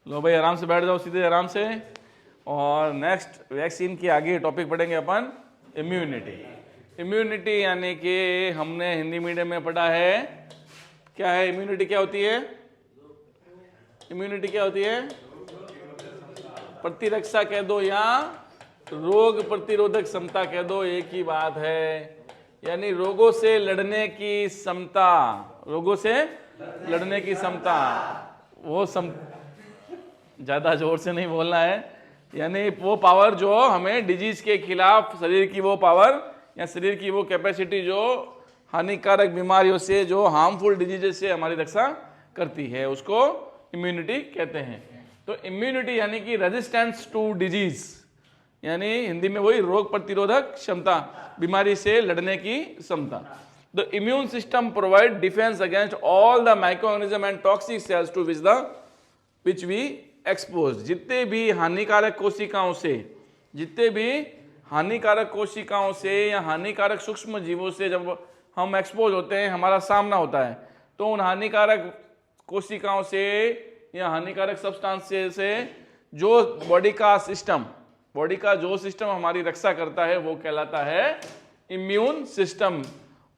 लो भाई आराम से बैठ जाओ, सीधे आराम से। और नेक्स्ट वैक्सीन के आगे टॉपिक पढ़ेंगे अपन इम्यूनिटी। इम्यूनिटी यानी कि हमने हिंदी मीडियम में पढ़ा है, क्या है इम्यूनिटी, क्या होती है इम्यूनिटी, क्या होती है? प्रतिरक्षा कह दो या रोग प्रतिरोधक क्षमता कह दो, एक ही बात है। यानी रोगों से लड़ने की क्षमता, रोगों से लड़ने की क्षमता, वो ज्यादा जोर से नहीं बोलना है। यानी वो पावर जो हमें डिजीज के खिलाफ, शरीर की वो पावर या शरीर की वो कैपेसिटी जो हानिकारक बीमारियों से, जो हार्मफुल डिजीजेस से हमारी रक्षा करती है, उसको इम्यूनिटी कहते हैं। तो इम्यूनिटी यानी कि रेजिस्टेंस टू डिजीज, यानी हिंदी में वही रोग प्रतिरोधक क्षमता, बीमारी से लड़ने की क्षमता। The immune system provide defence against all the microorganism and toxic cells to which we expose. जितने भी हानिकारक कोशिकाओं से, जितने भी हानिकारक कोशिकाओं से या हानिकारक सूक्ष्म जीवों से जब हम एक्सपोज होते हैं, हमारा सामना होता है, तो उन हानिकारक कोशिकाओं से या हानिकारक सब्सटेंस से जो बॉडी का सिस्टम, बॉडी का जो सिस्टम हमारी रक्षा करता है, वो कहलाता है इम्यून सिस्टम,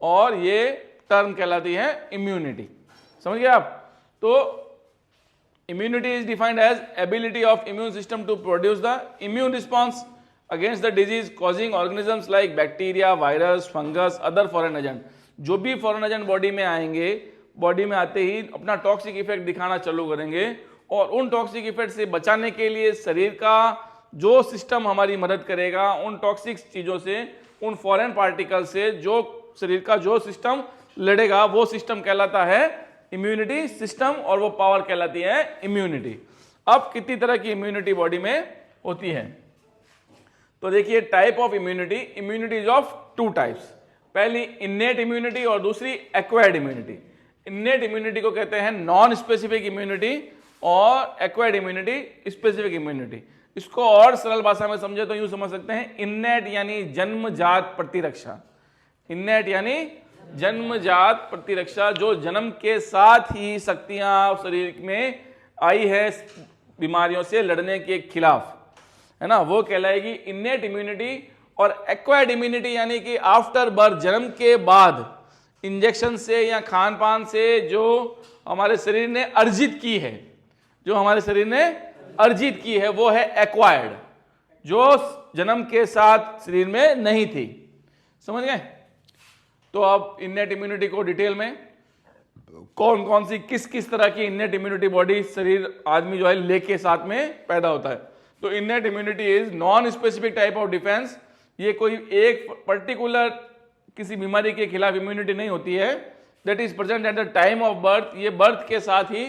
और ये टर्म कहलाती है इम्यूनिटी। समझ गए आप? तो immunity is defined as ability of immune system to produce the immune response against the disease causing organisms like bacteria, virus, fungus, other foreign agent. जो भी फॉरेन एजेंट बॉडी में आएंगे, बॉडी में आते ही अपना टॉक्सिक इफेक्ट दिखाना चालू करेंगे, और उन टॉक्सिक इफेक्ट से बचाने के लिए शरीर का जो सिस्टम हमारी मदद करेगा, उन टॉक्सिक चीजों से, उन फॉरेन पार्टिकल से जो शरीर का जो सिस्टम लड़ेगा, वो सिस्टम कहलाता है इम्यूनिटी सिस्टम, और वो पावर कहलाती है इम्यूनिटी। अब कितनी तरह की इम्यूनिटी बॉडी में होती है? तो देखिए type of immunity, immunity is of two types. पहली इन्नेट इम्यूनिटी और दूसरी एक्वायर्ड इम्यूनिटी। इन्नेट इम्यूनिटी को कहते हैं नॉन स्पेसिफिक इम्यूनिटी, और एक्वायर्ड इम्यूनिटी स्पेसिफिक इम्यूनिटी। इसको और सरल भाषा में समझे तो यूं समझ सकते हैं, इन्नेट यानी जन्मजात प्रतिरक्षा। इन्नेट यानी जन्मजात प्रतिरक्षा, जो जन्म के साथ ही शक्तियां शरीर में आई है बीमारियों से लड़ने के खिलाफ, है ना, वो कहलाएगी इन्नेट इम्यूनिटी। और एक्वायर्ड इम्यूनिटी यानी कि आफ्टर बर्थ, जन्म के बाद इंजेक्शन से या खान पान से जो हमारे शरीर ने अर्जित की है, जो हमारे शरीर ने अर्जित की है, वो है एक्वायर्ड, जो जन्म के साथ शरीर में नहीं थी। समझ गए? तो अब इन्नेट इम्यूनिटी को डिटेल में, कौन कौन सी किस किस तरह की इन्नेट इम्यूनिटी बॉडी शरीर आदमी जो है लेके साथ में पैदा होता है। तो innate immunity is non specific type of defence. ये कोई एक पर्टिकुलर किसी बीमारी के खिलाफ इम्यूनिटी नहीं होती है। That is present at the time of birth. ये बर्थ के साथ ही,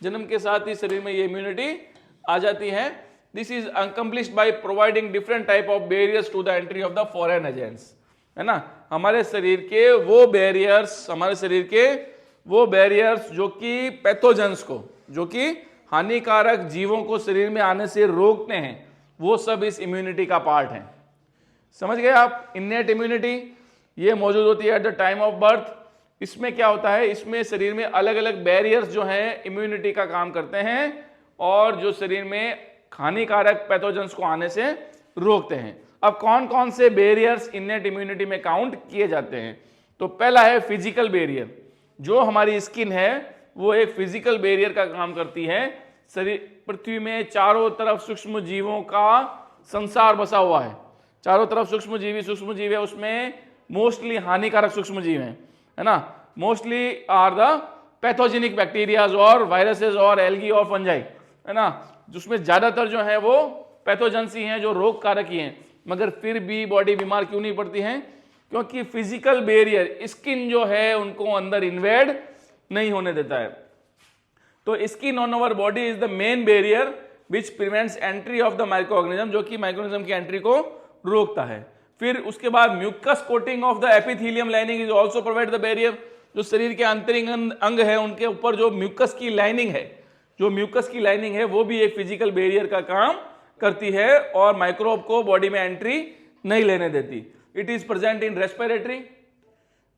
जन्म के साथ ही शरीर में ये इम्यूनिटी आ जाती है। This is accomplished by providing different type of barriers to the entry of the foreign agents, है ना। हमारे शरीर के वो बैरियर्स, हमारे शरीर के वो बैरियर्स जो कि पैथोजेंस को, जो कि हानिकारक जीवों को शरीर में आने से रोकते हैं, वो सब इस इम्यूनिटी का पार्ट है। समझ गए आप? इन्नेट इम्यूनिटी ये मौजूद होती है at the time of birth. इसमें क्या होता है, इसमें शरीर में अलग अलग बैरियर्स जो हैं इम्यूनिटी का काम करते हैं, और जो शरीर में हानिकारक पैथोजेंस को आने से रोकते हैं। अब कौन कौन से बैरियर्स इन्नेट इम्यूनिटी में काउंट किए जाते हैं? तो पहला है फिजिकल बैरियर। जो हमारी स्किन है वो एक फिजिकल बैरियर का काम करती है। शरीर, पृथ्वी में चारों तरफ सूक्ष्म जीवों का संसार बसा हुआ है। चारों तरफ सूक्ष्म जीव है, उसमें मोस्टली हानिकारक सूक्ष्म जीव हैं, है ना। Mostly are the pathogenic bacterias और वायरसेस और एल्गी और फंजाई, है ना। जिसमें ज्यादातर जो है वो पैथोजेंस ही हैं, जो रोग कारक ही हैं। मगर फिर भी बॉडी बीमार क्यों नहीं पड़ती है? क्योंकि फिजिकल बैरियर, स्किन जो है उनको अंदर इन्वेड नहीं होने देता है। तो skin on our body is the main barrier which prevents entry of the micro organism, जो कि माइक्रो ऑर्गेनिज्म की एंट्री को रोकता है। फिर उसके बाद mucus coating of the epithelium lining is also provide the barrier. जो शरीर के आंतरिक अंग है उनके ऊपर जो म्यूकस की लाइनिंग है, जो म्यूकस की लाइनिंग है वो भी एक फिजिकल बैरियर का काम करती है, और माइक्रोब को बॉडी में एंट्री नहीं लेने देती। It is present in respiratory.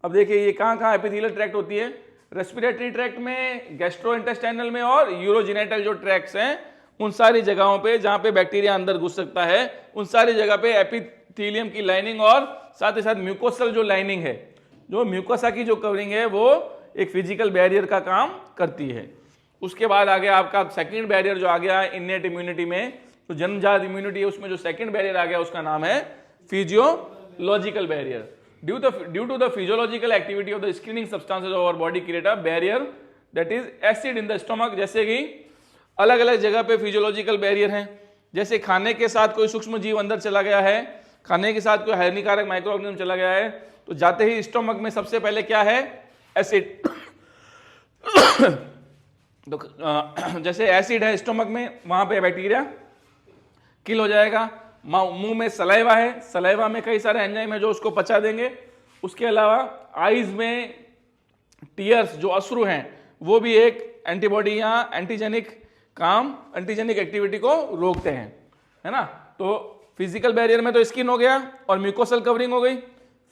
अब देखिए ये कहाँ कहाँ एपिथेलियल ट्रैक्ट होती है? रेस्पिरेटरी ट्रैक्ट में, गैस्ट्रोइंटेस्टाइनल में, और यूरोजेनिटल जो ट्रैक्ट्स हैं उन सारी जगहों पे जहां पे बैक्टीरिया अंदर घुस सकता है, उन सारी जगह पे एपिथेलियम की लाइनिंग और साथ ही साथ म्यूकोसल जो लाइनिंग है, जो म्यूकोसा की जो कवरिंग है, वो एक फिजिकल बैरियर का काम करती है। उसके बाद आ गया आपका सेकंड बैरियर जो आ गया इनेट इम्यूनिटी में, तो जन्मजात इम्यूनिटी है उसमें जो सेकंड बैरियर आ गया उसका नाम है physiological barrier. Due to the physiological activity of the screening substances of our body create a barrier that is acid in the stomach. जैसे कि अलग अलग जगह पे फिजियोलॉजिकल बैरियर हैं, जैसे खाने के साथ कोई सूक्ष्म जीव अंदर चला गया है, खाने के साथ कोई हानिकारक माइक्रो ऑर्गेनिज्म चला गया है, तो जाते ही स्टमक में सबसे पहले क्या है, एसिड। तो जैसे एसिड है स्टमक में, वहां पे बैक्टीरिया किल हो जाएगा। मुंह में सलाइवा है, सलाइवा में कई सारे एंजाइम है जो उसको पचा देंगे। उसके अलावा आईज में टीयर्स जो अश्रु हैं, वो भी एक एंटीबॉडी या एंटीजेनिक एक्टिविटी को रोकते हैं, है ना। तो फिजिकल बैरियर में तो स्किन हो गया और म्यूकोसल कवरिंग हो गई।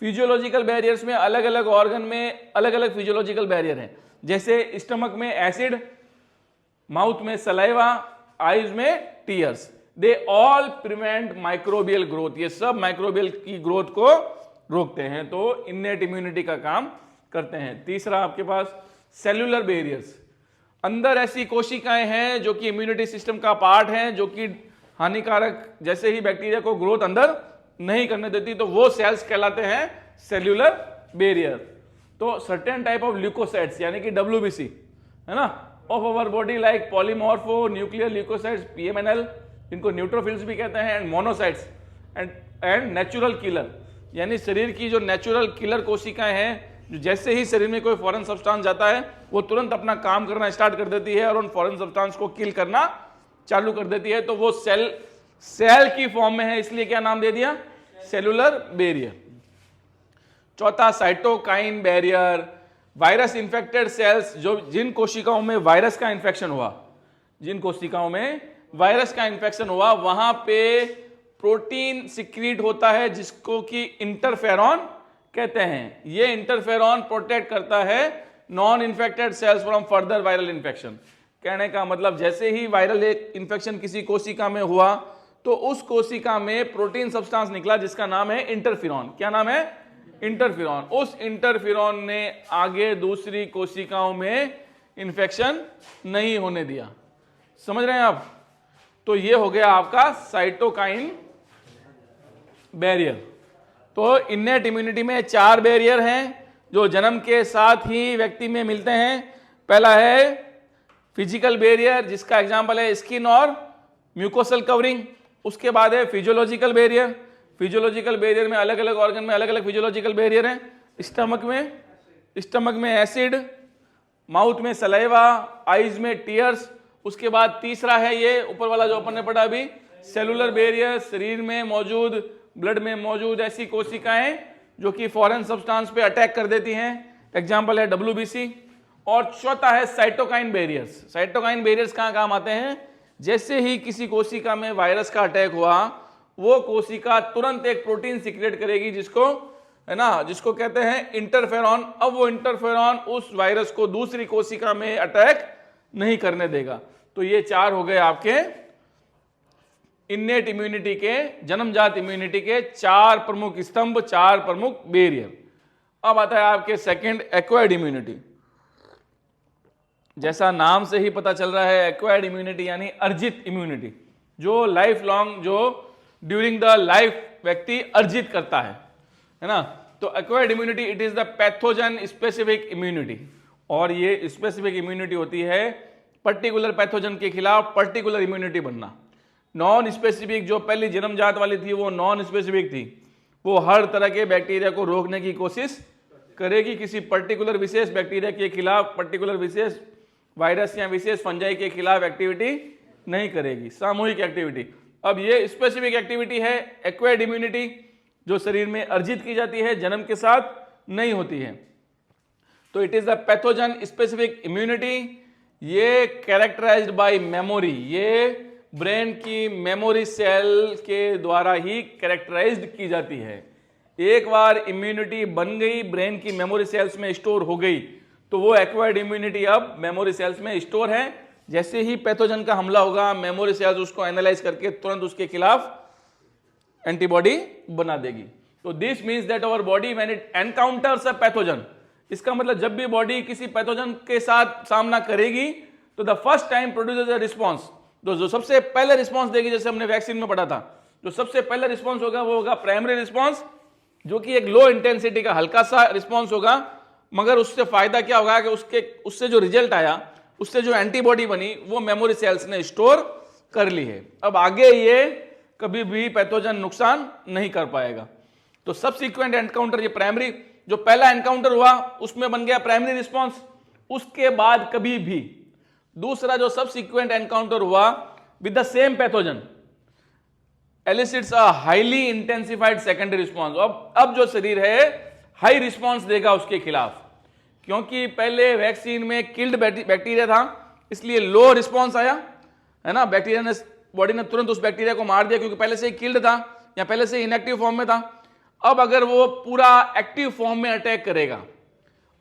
फिजियोलॉजिकल बैरियर्स में अलग अलग ऑर्गन में अलग अलग फिजियोलॉजिकल बैरियर हैं, जैसे स्टमक में एसिड, माउथ में सलाइवा, आईज में tears. They all prevent microbial growth, ये सब माइक्रोबियल की ग्रोथ को रोकते हैं, तो इनेट इम्यूनिटी का काम करते हैं। तीसरा आपके पास सेल्यूलर बैरियर्स, अंदर ऐसी कोशिकाएं हैं जो कि इम्यूनिटी सिस्टम का पार्ट हैं, जो कि हानिकारक जैसे ही बैक्टीरिया को ग्रोथ अंदर नहीं करने देती, तो वो सेल्स कहलाते हैं सेल्यूलर बैरियर। तो सर्टेन टाइप ऑफ ल्यूकोसाइट्स यानी कि WBC, है ना, of our body like polymorphonuclear leucocytes PMNL, इनको न्यूट्रोफिल्स भी कहते हैं, and monocytes and natural killer, यानी शरीर की जो नेचुरल किलर कोशिकाएं हैं, जो जैसे ही शरीर में कोई फॉरेन सब्सटेंस जाता है वो तुरंत अपना काम करना स्टार्ट कर देती है और उन फॉरेन सब्सटेंस को किल करना चालू कर देती है, तो वो सेल की फॉर्म में है, इसलिए क्या नाम दे दिया, सेलुलर बैरियर। चौथा cytokine barrier, virus infected cells, जो जिन कोशिकाओं में वायरस का इन्फेक्शन हुआ, जिन कोशिकाओं में वायरस का इन्फेक्शन हुआ, वहां पे प्रोटीन सिक्रीट होता है जिसको कि इंटरफेरॉन कहते हैं। ये इंटरफेरॉन प्रोटेक्ट करता है non infected cells from further viral infection. कहने का मतलब जैसे ही वायरल इन्फेक्शन किसी कोशिका में हुआ तो उस कोशिका में प्रोटीन सब्सटेंस निकला जिसका नाम है इंटरफेरॉन। क्या नाम है, इंटरफेरॉन। उस इंटरफेरॉन ने आगे दूसरी कोशिकाओं में इन्फेक्शन नहीं होने दिया। समझ रहे हैं आप। तो ये हो गया आपका साइटोकाइन बैरियर। तो इनेट इम्यूनिटी में 4 बैरियर हैं जो जन्म के साथ ही व्यक्ति में मिलते हैं। पहला है फिजिकल बैरियर जिसका एग्जांपल है स्किन और म्यूकोसल कवरिंग। उसके बाद है फिजियोलॉजिकल बैरियर। फिजियोलॉजिकल बैरियर में अलग अलग ऑर्गन में अलग अलग फिजियोलॉजिकल बैरियर हैं। स्टमक में एसिड, माउथ में सलाइवा, आईज में टीयर्स। उसके बाद तीसरा है ये ऊपर वाला जो अपन ने पढ़ा अभी, सेलुलर बैरियर, शरीर में मौजूद, ब्लड में मौजूद ऐसी कोशिकाएं जो कि फॉरेन सब्सटेंस पे अटैक कर देती हैं, एग्जांपल है WBC। और चौथा है साइटोकाइन बैरियर्स। साइटोकाइन बैरियर्स कहाँ काम आते हैं, जैसे ही किसी कोशिका में वायरस का अटैक हुआ वो कोशिका तुरंत एक प्रोटीन सीक्रेट करेगी जिसको, है ना, जिसको कहते हैं इंटरफेरॉन। अब वो इंटरफेरॉन उस वायरस को दूसरी कोशिका में अटैक नहीं करने देगा। तो ये 4 हो गए आपके इनेट इम्यूनिटी के, जन्मजात इम्यूनिटी के 4 प्रमुख स्तंभ, 4 प्रमुख बैरियर। अब आता है आपके सेकंड, एक्वायर्ड इम्यूनिटी। जैसा नाम से ही पता चल रहा है, एक्वायर्ड इम्यूनिटी यानी अर्जित इम्यूनिटी, जो लाइफ लॉन्ग, जो ड्यूरिंग द लाइफ व्यक्ति अर्जित करता है ना। तो acquired immunity it is the pathogen specific immunity. और ये स्पेसिफिक इम्यूनिटी होती है पर्टिकुलर पैथोजन के खिलाफ पर्टिकुलर इम्यूनिटी बनना। नॉन स्पेसिफिक जो पहली जन्मजात वाली थी वो नॉन स्पेसिफिक थी, वो हर तरह के बैक्टीरिया को रोकने की कोशिश करेगी, किसी पर्टिकुलर विशेष बैक्टीरिया के खिलाफ, पर्टिकुलर विशेष वायरस या विशेष फंजाई के खिलाफ एक्टिविटी नहीं करेगी, सामूहिक एक्टिविटी। अब ये स्पेसिफिक एक्टिविटी है एक्वायर्ड इम्यूनिटी, जो शरीर में अर्जित की जाती है, जन्म के साथ नहीं होती है। तो it is the pathogen specific immunity. ये कैरेक्टराइज्ड बाय मेमोरी, ये ब्रेन की मेमोरी सेल के द्वारा ही कैरेक्टराइज्ड की जाती है। एक बार इम्यूनिटी बन गई, ब्रेन की मेमोरी सेल्स में स्टोर हो गई, तो वो एक्वायर्ड इम्यूनिटी अब मेमोरी सेल्स में स्टोर है, जैसे ही पैथोजन का हमला होगा, मेमोरी सेल्स उसको एनालाइज करके तुरंत उसके खिलाफ एंटीबॉडी बना देगी। तो this means that our body when it encounters a pathogen, इसका मतलब जब भी बॉडी किसी पैथोजन के साथ सामना करेगी तो the first time produces a response, तो जो सबसे पहले रिस्पॉन्स देगी, जैसे हमने वैक्सीन में पढ़ा था, जो सबसे पहला रिस्पॉन्स होगा वो होगा प्राइमरी रिस्पॉन्स, जो कि एक लो इंटेंसिटी का हल्का सा रिस्पॉन्स होगा, मगर उससे फायदा क्या होगा कि उससे जो रिजल्ट आया, उससे जो एंटीबॉडी बनी, वो मेमोरी सेल्स ने स्टोर कर ली है। अब आगे ये कभी भी पैथोजन नुकसान नहीं कर पाएगा। तो सबसीक्वेंट एनकाउंटर, ये प्राइमरी जो पहला एनकाउंटर हुआ उसमें बन गया प्राइमरी रिस्पॉन्स, उसके बाद कभी भी दूसरा जो सबसीक्वेंट एनकाउंटर हुआ with the same pathogen एलिसिट्स a highly intensified secondary response. अब जो शरीर है हाई रिस्पॉन्स देगा उसके खिलाफ, क्योंकि पहले वैक्सीन में किल्ड बैक्टीरिया था, इसलिए लो रिस्पॉन्स आया, है ना, बैक्टीरिया ने, बॉडी ने तुरंत उस बैक्टीरिया को मार दिया क्योंकि पहले से ही किल्ड था या पहले से इनएक्टिव फॉर्म में था। अब अगर वो पूरा एक्टिव फॉर्म में अटैक करेगा,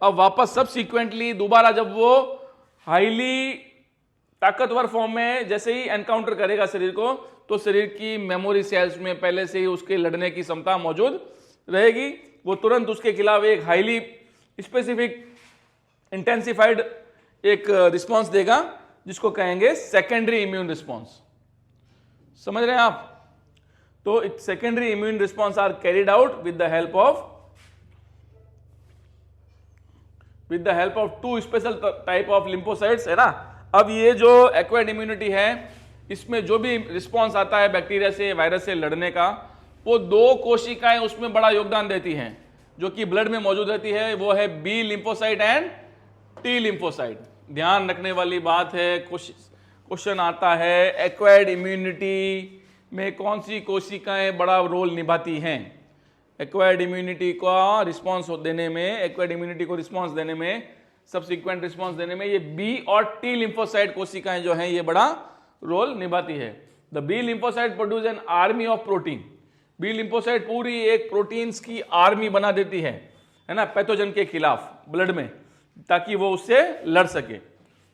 अब वापस सबसीक्वेंटली दोबारा जब वो हाईली ताकतवर फॉर्म में जैसे ही एनकाउंटर करेगा शरीर को, तो शरीर की मेमोरी सेल्स में पहले से ही उसके लड़ने की क्षमता मौजूद रहेगी, वो तुरंत उसके खिलाफ एक हाईली स्पेसिफिक इंटेंसिफाइड एक रिस्पॉन्स देगा, जिसको कहेंगे सेकेंडरी इम्यून रिस्पॉन्स। समझ रहे हैं आप? तो secondary immune response are carried out with the help of two special type of lymphocytes, है ना। अब ये जो एक्वायर्ड इम्यूनिटी है, इसमें जो भी रिस्पॉन्स आता है बैक्टीरिया से, वायरस से लड़ने का, वो दो कोशिकाएं उसमें बड़ा योगदान देती हैं जो कि ब्लड में मौजूद रहती है, वो है B lymphocyte and T lymphocyte. ध्यान रखने वाली बात है, क्वेश्चन आता है एक्वायर्ड इम्यूनिटी में कौन सी कोशिकाएं बड़ा रोल निभाती हैं। एक्वायर्ड इम्यूनिटी का रिस्पॉन्स देने में, एक्वायर्ड इम्यूनिटी को रिस्पॉन्स देने में, सबसीक्वेंट रिस्पॉन्स देने में ये बी और टी लिम्फोसाइट कोशिकाएं जो हैं ये बड़ा रोल निभाती है। The B lymphocyte produce an army of protein. B lymphocyte पूरी एक प्रोटीन्स की आर्मी बना देती है ना, पैथोजन के खिलाफ ब्लड में, ताकि वो उससे लड़ सके।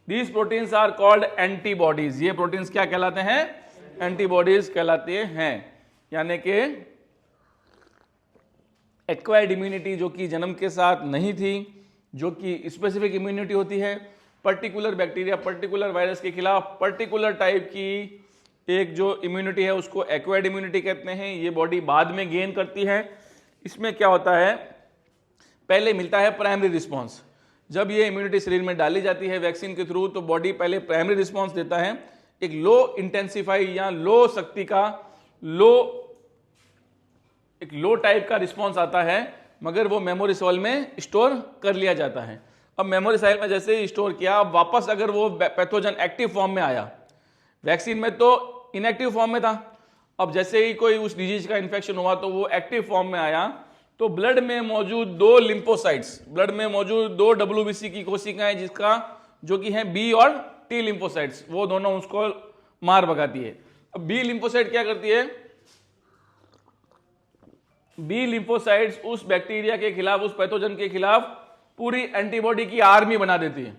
These proteins are called antibodies. ये प्रोटीन्स क्या कहलाते हैं? एंटीबॉडीज कहलाते हैं। यानी कि एक्वायर्ड इम्यूनिटी जो कि जन्म के साथ नहीं थी, जो कि स्पेसिफिक इम्यूनिटी होती है पर्टिकुलर बैक्टीरिया, पर्टिकुलर वायरस के खिलाफ, पर्टिकुलर टाइप की एक जो इम्यूनिटी है उसको एक्वायर्ड इम्यूनिटी कहते हैं। ये बॉडी बाद में गेन करती है। इसमें क्या होता है, पहले मिलता है प्राइमरी रिस्पॉन्स। जब ये इम्यूनिटी शरीर में डाली जाती है वैक्सीन के थ्रू, तो बॉडी पहले प्राइमरी रिस्पॉन्स देता है, एक लो इंटेंसिफाई या लो शक्ति का एक लो टाइप का रिस्पॉन्स आता है, मगर वो मेमोरी सेल में स्टोर कर लिया जाता है। अब मेमोरी सेल में जैसे ही स्टोर किया, अब वापस अगर वो पैथोजन एक्टिव फॉर्म में आया, वैक्सीन में तो इनएक्टिव फॉर्म में था, अब जैसे ही कोई उस डिजीज का इन्फेक्शन हुआ तो वो एक्टिव फॉर्म में आया, तो ब्लड में मौजूद दो लिम्फोसाइट्स, ब्लड में मौजूद दो WBC की कोशिकाएं, जिसका जो कि हैं बी और टी लिम्फोसाइट्स, वो दोनों उसको मार भगाती है। अब बी लिम्फोसाइट क्या करती है, बी लिम्फोसाइट्स उस बैक्टीरिया के खिलाफ, उस पैथोजन के खिलाफ पूरी एंटीबॉडी की आर्मी बना देती है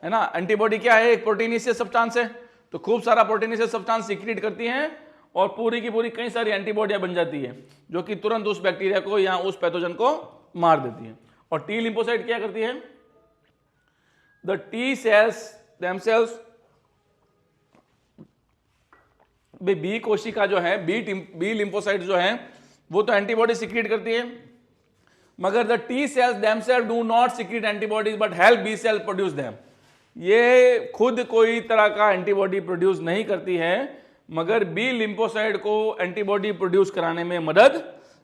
ना। एंटीबॉडी क्या है, एक प्रोटीनिशियस सब्सटेंस है, तो खूब सारा प्रोटीनिशियस सब्सटेंस सीक्रेट करती हैं और पूरी की पूरी कई सारी एंटीबॉडियां बन जाती है, जो कि तुरंत उस बैक्टीरिया को या उस पैथोजन को मार देती है। और टी लिम्फोसाइट क्या करती है, the T cells themselves, B कोशिका जो है, बी लिम्फोसाइट जो है, वो तो एंटीबॉडी सीक्रेट करती है, मगर the T cells themself do not secrete antibodies but help B cell produce them. ये खुद कोई तरह का एंटीबॉडी प्रोड्यूस नहीं करती है, मगर बी लिम्फोसाइट को एंटीबॉडी प्रोड्यूस कराने में मदद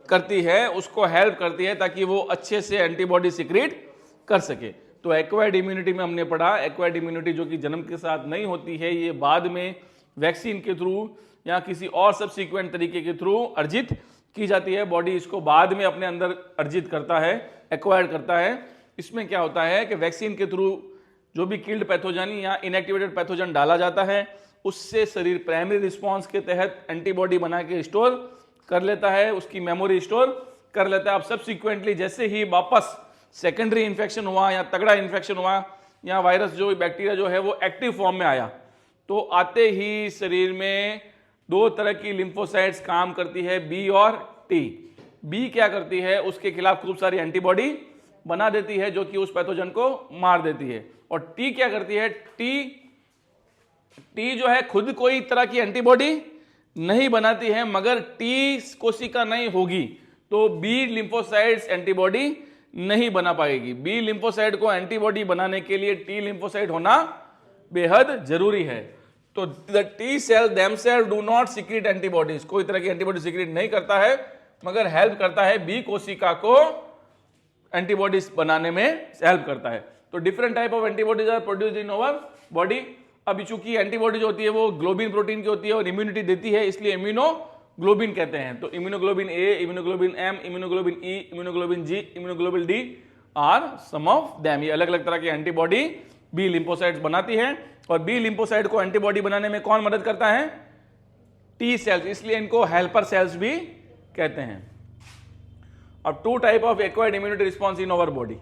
करती है, उसको हेल्प करती है ताकि वो अच्छे से एंटीबॉडी सीक्रेट कर सके। तो एक्वायर्ड इम्यूनिटी में हमने पढ़ा, एक्वायर्ड इम्यूनिटी जो कि जन्म के साथ नहीं होती है, ये बाद में वैक्सीन के थ्रू या किसी और सबसीक्वेंट तरीके के थ्रू अर्जित की जाती है। बॉडी इसको बाद में अपने अंदर अर्जित करता है, एक्वायर्ड करता है। इसमें क्या होता है कि वैक्सीन के थ्रू जो भी किल्ड पैथोजन या इनएक्टिवेटेड पैथोजन डाला जाता है, उससे शरीर प्राइमरी रिस्पॉन्स के तहत एंटीबॉडी बना के स्टोर कर लेता है, उसकी मेमोरी स्टोर कर लेता है। अब सबसीक्वेंटली जैसे ही वापस सेकेंडरी इन्फेक्शन हुआ या तगड़ा इन्फेक्शन हुआ, या वायरस जो बैक्टीरिया जो है वो एक्टिव फॉर्म में आया, तो आते ही शरीर में दो तरह की लिम्फोसाइट्स काम करती है, बी और टी। बी क्या करती है, उसके खिलाफ खूब सारी एंटीबॉडी बना देती है जो कि उस पैथोजन को मार देती है। और टी क्या करती है, टी जो है खुद कोई तरह की एंटीबॉडी नहीं बनाती है, मगर टी कोशिका नहीं होगी तो बी लिम्फोसाइट्स एंटीबॉडी नहीं बना पाएगी। बी लिम्फोसाइट को एंटीबॉडी बनाने के लिए टी लिम्फोसाइट होना बेहद जरूरी है। तो the T cell themself do not secrete antibodies, कोई तरह की एंटीबॉडी सीक्रेट नहीं करता है, मगर हेल्प करता है बी कोशिका को एंटीबॉडीज बनाने में हेल्प करता है। तो different type of antibodies are produced in our body. अब चूंकि एंटीबॉडी जो होती है वो ग्लोबिन प्रोटीन की होती है और इम्यूनिटी देती है, इसलिए इम्यूनोग्लोबिन कहते हैं। तो immunoglobin A, immunoglobin M, immunoglobin E, immunoglobin G, immunoglobin D are some of them. ये अलग अलग तरह की एंटीबॉडी बी लिम्फोसाइट्स बनाती है। और बी लिम्फोसाइट को एंटीबॉडी बनाने में कौन मदद करता है, टी सेल्स, इसलिए इनको हेल्पर सेल्स भी कहते हैं। अब two type of acquired immunity response in our body,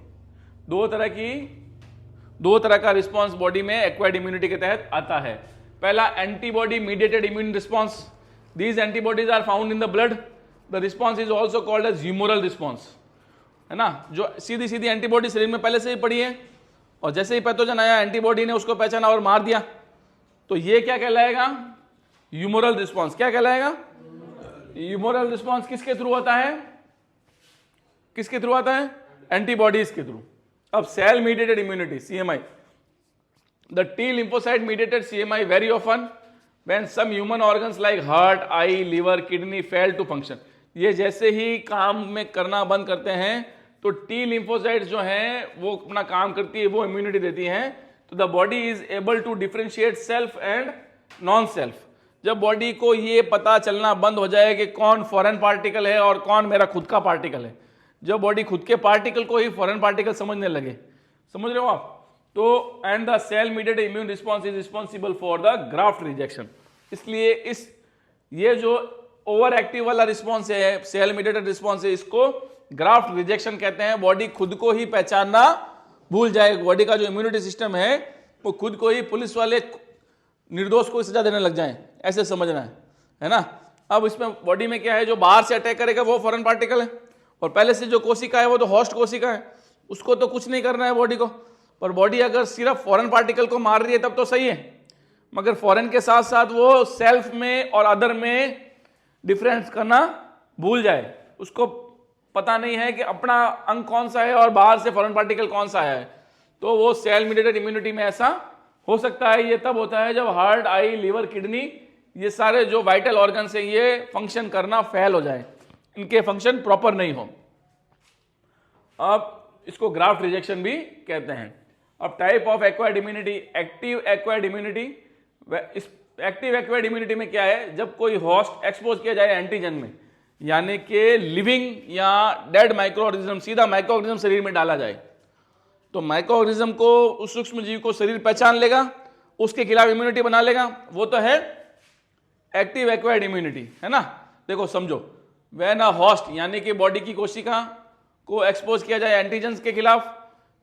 दो तरह का रिस्पॉन्स बॉडी में एक्वायर्ड इम्यूनिटी के तहत आता है। पहला antibody mediated immune response, these antibodies are found in the blood, the response is also called as humoral response, है ना। जो सीधी सीधी एंटीबॉडी शरीर में पहले से ही पड़ी है और जैसे ही पैथोजन आया एंटीबॉडी ने उसको पहचाना और मार दिया, तो ये क्या कहलाएगा, ह्यूमरल रिस्पॉन्स। क्या कहलाएगा, ह्यूमरल रिस्पॉन्स किसके थ्रू आता है, किसके थ्रू आता है, एंटीबॉडीज के थ्रू। अब cell mediated immunity CMI, the T lymphocyte mediated CMI very often when some human organs like heart, eye, liver, kidney fail to function. ये जैसे ही काम में करना बंद करते हैं तो टी लिम्फोसाइट्स जो हैं वो अपना काम करती है, वो इम्यूनिटी देती हैं। तो the body is able to differentiate self and non self. जब बॉडी को ये पता चलना बंद हो जाए कि कौन फॉरेन पार्टिकल है और कौन मेरा खुद का पार्टिकल है, जब बॉडी खुद के पार्टिकल को ही फॉरेन पार्टिकल समझने लगे, समझ रहे हो आप, तो and the cell mediated immune response is responsible for the graft rejection. इसलिए ये जो ओवर एक्टिव वाला रिस्पॉन्स है, सेल मीडिएटेड रिस्पॉन्स है, इसको ग्राफ्ट रिजेक्शन कहते हैं। बॉडी खुद को ही पहचानना भूल जाए, बॉडी का जो इम्यूनिटी सिस्टम है वो खुद को ही पुलिस वाले निर्दोष को सजा देने लग जाए, ऐसे समझना है ना। अब इसमें बॉडी में क्या है, जो बाहर से अटैक करेगा वो फॉरेन पार्टिकल है, और पहले से जो कोशिका है वो तो होस्ट कोशिका है, उसको तो कुछ नहीं करना है बॉडी को। पर बॉडी अगर सिर्फ फॉरेन पार्टिकल को मार रही है तब तो सही है, मगर फॉरेन के साथ साथ वो सेल्फ में और अदर में डिफरेंस करना भूल जाए, उसको पता नहीं है कि अपना अंग कौन सा है और बाहर से फॉरेन पार्टिकल कौन सा है, तो वो सेल मीडिएटेड इम्यूनिटी में ऐसा हो सकता है। ये तब होता है जब हार्ट, आई, लिवर, किडनी, ये सारे जो वाइटल ऑर्गन्स है ये फंक्शन करना फेल हो जाए, इनके फंक्शन प्रॉपर नहीं हो। अब इसको ग्राफ्ट रिजेक्शन भी कहते हैं। अब type of acquired immunity, active acquired immunity. Active acquired immunity में क्या है, जब कोई होस्ट एक्सपोज किया जाए एंटीजन में, यानी कि लिविंग या डेड माइक्रो ऑर्गेनिज्म, सीधा माइक्रो ऑर्गेनिज्म शरीर में डाला जाए, तो माइक्रो ऑर्गेनिज्म को, उस सूक्ष्म जीव को शरीर पहचान लेगा, उसके खिलाफ इम्यूनिटी बना लेगा, वो तो है एक्टिव एक्वायर्ड इम्यूनिटी, है ना। देखो समझो, व्हेन अ होस्ट यानी कि बॉडी की कोशिका को एक्सपोज किया जाए एंटीजन के खिलाफ,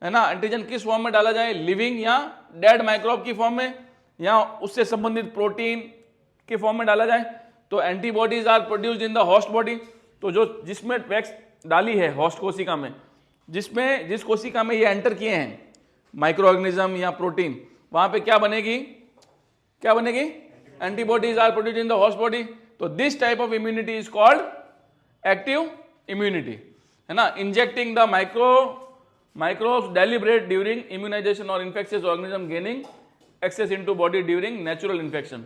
है ना, एंटीजन किस फॉर्म में डाला जाए, लिविंग या डेड माइक्रोब की फॉर्म में, या उससे संबंधित प्रोटीन के फॉर्म में डाला जाए, तो antibodies are produced in the host body. तो जो जिसमें वैक्स डाली है होस्ट कोशिका में, जिस कोशिका में ये एंटर किए हैं माइक्रो ऑर्गेनिज्म या प्रोटीन, वहां पे क्या बनेगी, antibodies are produced in the host body. तो this type of immunity is called active immunity, है ना। Injecting the microbes deliberate during immunization or infectious organism gaining access into body during natural infection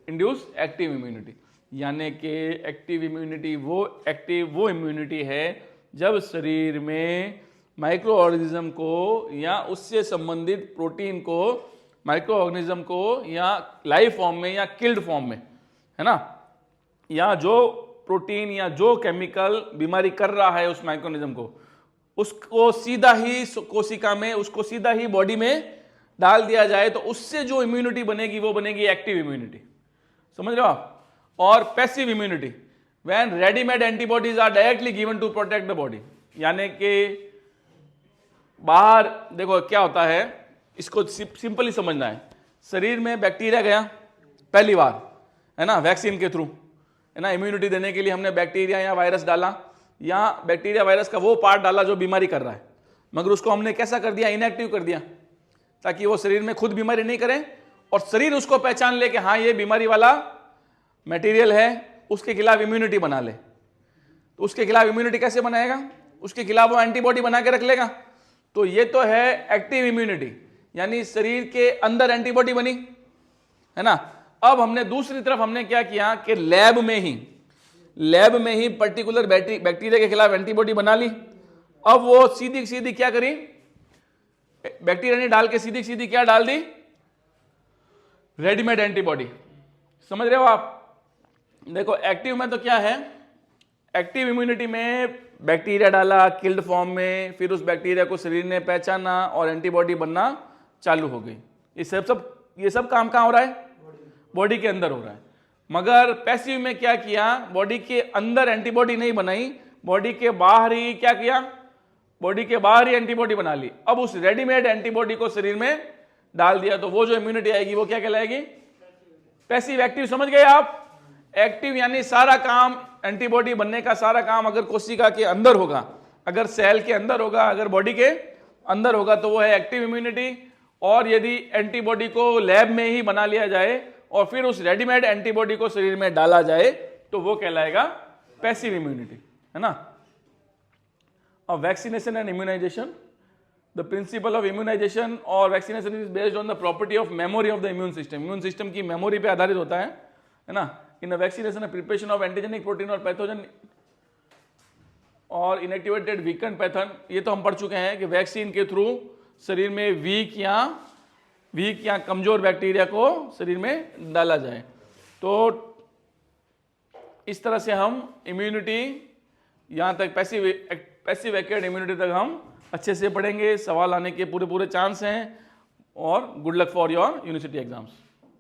induce active immunity। यानी कि active immunity वो immunity है जब शरीर में माइक्रो ऑर्गेनिज्म को या उससे संबंधित प्रोटीन को, माइक्रो ऑर्गेनिज्म को, या लाइव फॉर्म में या किल्ड फॉर्म में, है ना, या जो प्रोटीन या जो केमिकल बीमारी कर रहा है उस माइक्रोनिज्म को, उसको सीधा ही कोशिका में, उसको सीधा ही बॉडी में डाल दिया जाए, तो उससे जो इम्यूनिटी बनेगी वो बनेगी एक्टिव इम्यूनिटी, समझ रहे हो आप। और passive immunity, when readymade antibodies are directly given to protect the body, यानी कि बाहर देखो क्या होता है, इसको सिंपली समझना है। शरीर में बैक्टीरिया गया पहली बार, है ना, वैक्सीन के थ्रू, है ना, इम्यूनिटी देने के लिए हमने बैक्टीरिया या वायरस डाला, या बैक्टीरिया वायरस का वो पार्ट डाला जो बीमारी कर रहा है, मगर उसको हमने कैसा कर दिया, इनएक्टिव कर दिया, ताकि वो शरीर में खुद बीमारी नहीं करे और शरीर उसको पहचान ले कि हाँ ये बीमारी वाला मटेरियल है, उसके खिलाफ इम्यूनिटी बना ले। तो उसके खिलाफ इम्यूनिटी कैसे बनाएगा, उसके खिलाफ वो एंटीबॉडी बना के रख लेगा। तो ये तो है एक्टिव इम्यूनिटी, यानी शरीर के अंदर एंटीबॉडी बनी, है ना। अब हमने दूसरी तरफ हमने क्या किया कि लैब में ही पर्टिकुलर बैक्टीरिया के खिलाफ एंटीबॉडी बना ली। अब वो सीधी सीधी क्या करी, बैक्टीरिया ने डाल के सीधी सीधी क्या डाल दी, रेडीमेड एंटीबॉडी। समझ रहे हो आप? देखो एक्टिव में तो क्या है, एक्टिव इम्यूनिटी में बैक्टीरिया डाला किल्ड फॉर्म में, फिर उस बैक्टीरिया को शरीर ने पहचाना और एंटीबॉडी बनना चालू हो गई। ये सब काम कहाँ हो रहा है, बॉडी के अंदर हो रहा है। मगर पैसिव में क्या किया, बॉडी के अंदर एंटीबॉडी नहीं बनाई, बॉडी के बाहर ही क्या किया, बॉडी के बाहर ही एंटीबॉडी बना ली। अब उस रेडीमेड एंटीबॉडी को शरीर में डाल दिया, तो वो जो इम्यूनिटी आएगी वो क्या कहलाएगी, पैसिव। एक्टिव समझ गए आप? एक्टिव यानी सारा काम, एंटीबॉडी बनने का सारा काम अगर कोशिका के अंदर होगा, अगर सेल के अंदर होगा, अगर बॉडी के अंदर होगा तो वो है एक्टिव इम्यूनिटी। और यदि एंटीबॉडी को लैब में ही बना लिया जाए और फिर उस रेडीमेड एंटीबॉडी को शरीर में डाला जाए तो वो कहलाएगा पैसिव इम्यूनिटी, है ना। अब vaccination and immunisation, the principle of immunisation और vaccination is based on the property of memory of the immune system. Immune system की मेमोरी पे आधारित होता है ना। In vaccination preparation of antigenic protein और पैथोजन और इनएक्टिवेटेड वीकेंड पैथन, ये तो हम पढ़ चुके हैं कि वैक्सीन के थ्रू शरीर में वीक या कमजोर बैक्टीरिया को शरीर में डाला जाए। तो इस तरह से हम इम्यूनिटी, यहाँ तक पैसिव एक्वायर्ड इम्यूनिटी तक हम अच्छे से पढ़ेंगे। सवाल आने के पूरे चांस हैं। और good luck for your university exams.